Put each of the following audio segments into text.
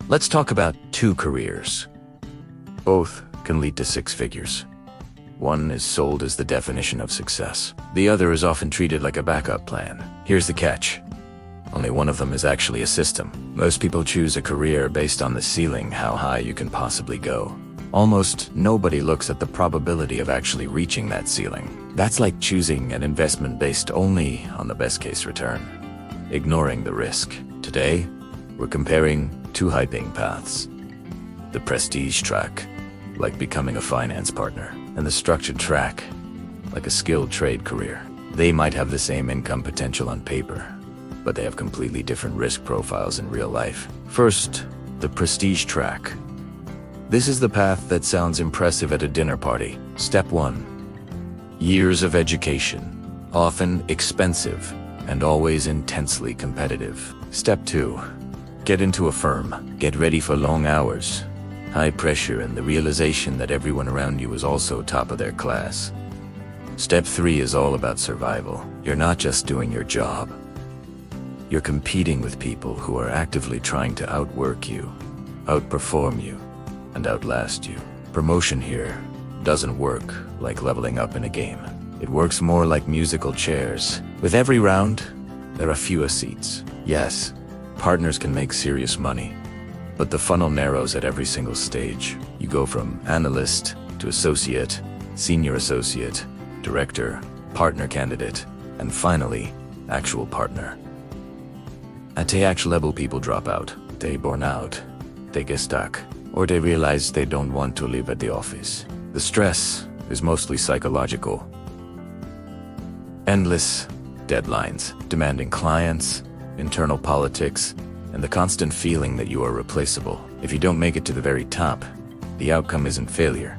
Let's talk about two careers. Both can lead to six figures. One is sold as the definition of success. The other is often treated like a backup plan. Here's the catch. Only one of them is actually a system. Most people choose a career based on the ceiling, how high you can possibly go. Almost nobody looks at the probability of actually reaching that ceiling. That's like choosing an investment based only on the best case return, ignoring the risk. Today, we're comparing two high-paying paths. The prestige track, like becoming a finance partner, and the structured track, like a skilled trade career. They might have the same income potential on paper, but they have completely different risk profiles in real life. First, the prestige track. This is the path that sounds impressive at a dinner party. Step 1. Years of education, often expensive and always intensely competitive. Step 2. Get into a firm. Get ready for long hours, high pressure, and the realization that everyone around you is also top of their class. Step 3 is all about survival. You're not just doing your job. You're competing with people who are actively trying to outwork you, outperform you, and outlast you. Promotion here doesn't work like leveling up in a game. It works more like musical chairs. With every round, there are fewer seats. Yes, partners can make serious money, but the funnel narrows at every single stage. You go from analyst to associate, senior associate, director, partner candidate, and finally, actual partner. At the actual level, people drop out. They burn out. They get stuck. Or they realize they don't want to live at the office. The stress is mostly psychological. Endless deadlines, demanding clients, internal politics, and the constant feeling that you are replaceable. If you don't make it to the very top, the outcome isn't failure,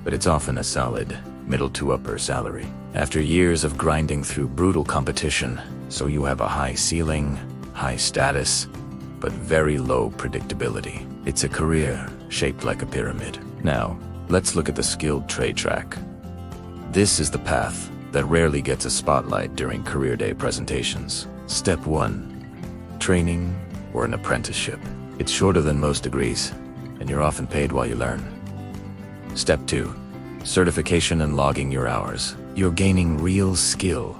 but it's often a solid middle to upper salary. After years of grinding through brutal competition, so you have a high ceiling, high status, but very low predictability. It's a career shaped like a pyramid. Now, let's look at the skilled trade track. This is the path that rarely gets a spotlight during career day presentations. Step 1. Training or an apprenticeship. It's shorter than most degrees, and you're often paid while you learn. Step 2. Certification and logging your hours. You're gaining real skill,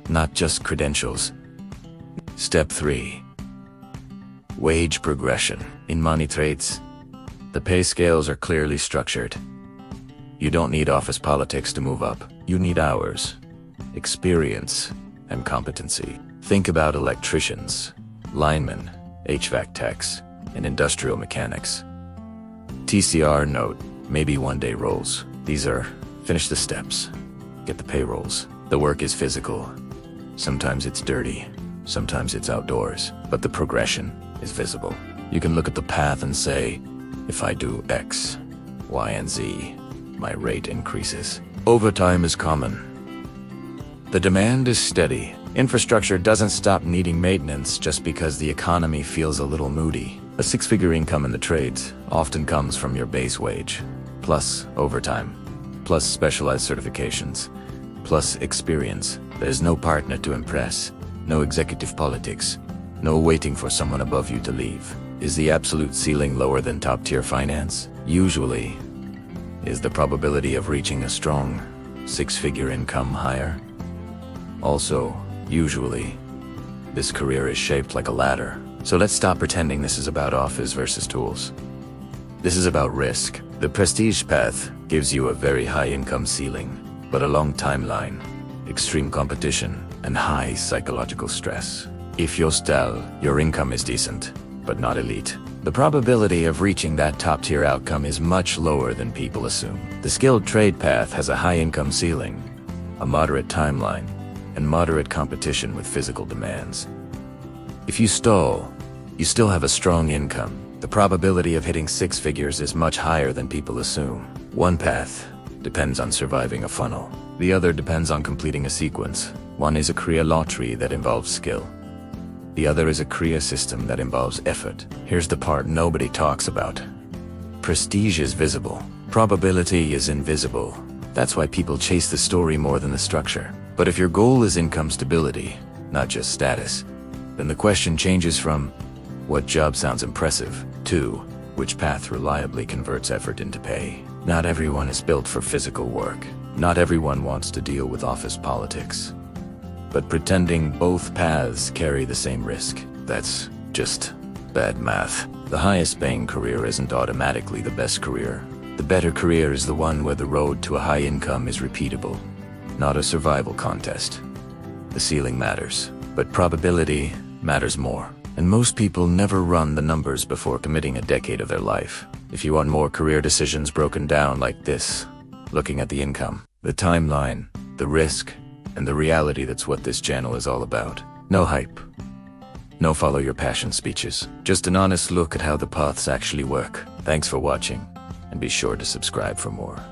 not just credentials. Step 3. Wage progression. In money trades, the pay scales are clearly structured. You don't need office politics to move up. You need hours, experience, and competency. Think about electricians, linemen, HVAC techs, and industrial mechanics. TCR note, maybe one-day roles. These are finish the steps, get the payrolls. The work is physical. Sometimes it's dirty, sometimes it's outdoors, but the progression is visible. You can look at the path and say, if I do X, Y, and Z, my rate increases. Overtime is common. The demand is steady. Infrastructure doesn't stop needing maintenance just because the economy feels a little moody. A six-figure income in the trades often comes from your base wage, plus overtime, plus specialized certifications, plus experience. There's no partner to impress, no executive politics, no waiting for someone above you to leave. Is the absolute ceiling lower than top-tier finance? Usually. Is the probability of reaching a strong six-figure income higher? Also, usually, this career is shaped like a ladder. So let's stop pretending this is about office versus tools. This is about risk. The prestige path gives you a very high income ceiling, but a long timeline, extreme competition, and high psychological stress. If you're stale, your income is decent, but not elite. The probability of reaching that top-tier outcome is much lower than people assume. The skilled trade path has a high income ceiling, a moderate timeline, and moderate competition with physical demands. If you stall, you still have a strong income. The probability of hitting six figures is much higher than people assume. One path depends on surviving a funnel. The other depends on completing a sequence. One is a career lottery that involves skill. The other is a career system that involves effort. Here's the part nobody talks about. Prestige is visible. Probability is invisible. That's why people chase the story more than the structure. But if your goal is income stability, not just status, then the question changes from, What job sounds impressive? 2. Which path reliably converts effort into pay? Not everyone is built for physical work. Not everyone wants to deal with office politics. But pretending both paths carry the same risk, that's just bad math. The highest paying career isn't automatically the best career. The better career is the one where the road to a high income is repeatable, not a survival contest. The ceiling matters, but probability matters more. And most people never run the numbers before committing a decade of their life. If you want more career decisions broken down like this, looking at the income, the timeline, the risk, and the reality, that's what this channel is all about. No hype. No follow your passion speeches. Just an honest look at how the paths actually work. Thanks for watching, and be sure to subscribe for more.